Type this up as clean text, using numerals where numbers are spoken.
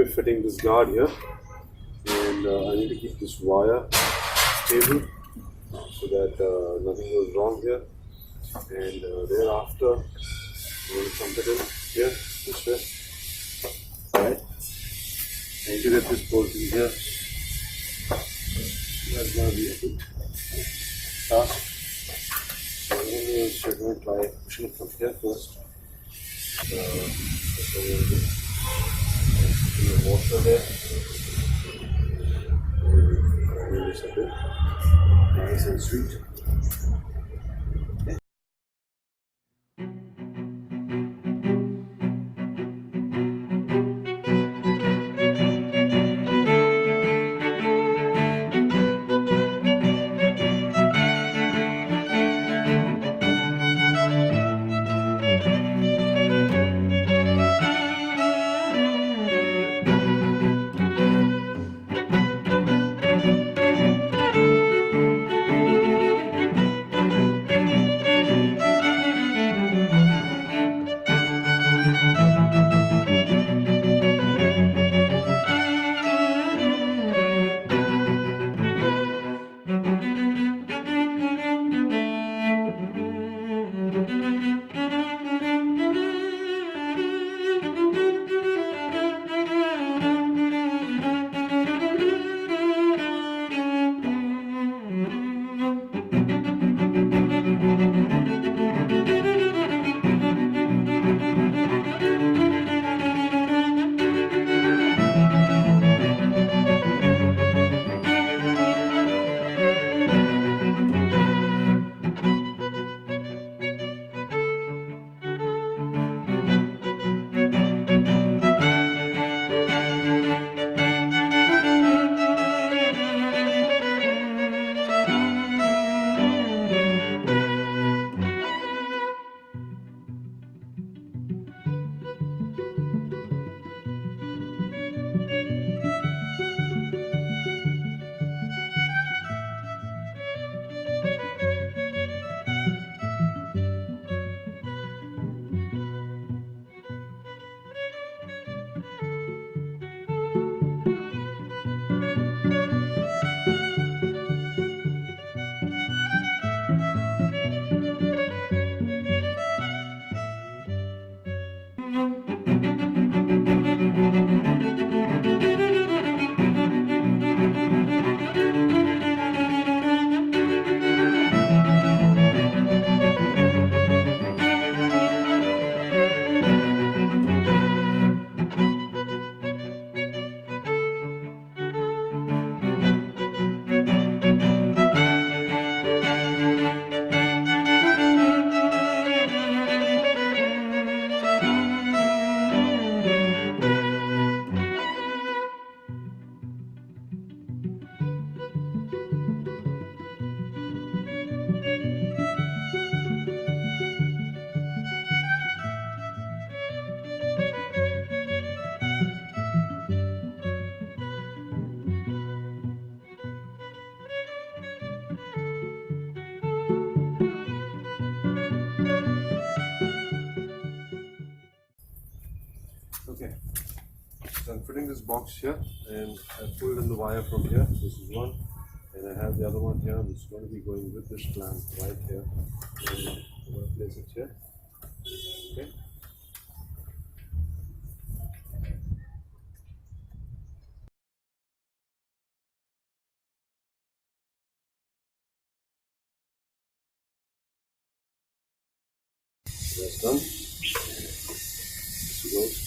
be fitting this guard here, and I need to keep this wire stable so that nothing goes wrong here. And thereafter, we will pump it in here this way. Alright, and to get this bolted in here, that's going to be a good task. So I'm going to try pushing it from here first. That's what we're going to do. The water there. This a bit nice and sweet. Okay, so I'm fitting this box here, and I pulled in the wire from here. This is one, and I have the other one here, which is going to be going with this clamp right here. And I'm going to place it here. Okay. That's done. This goes.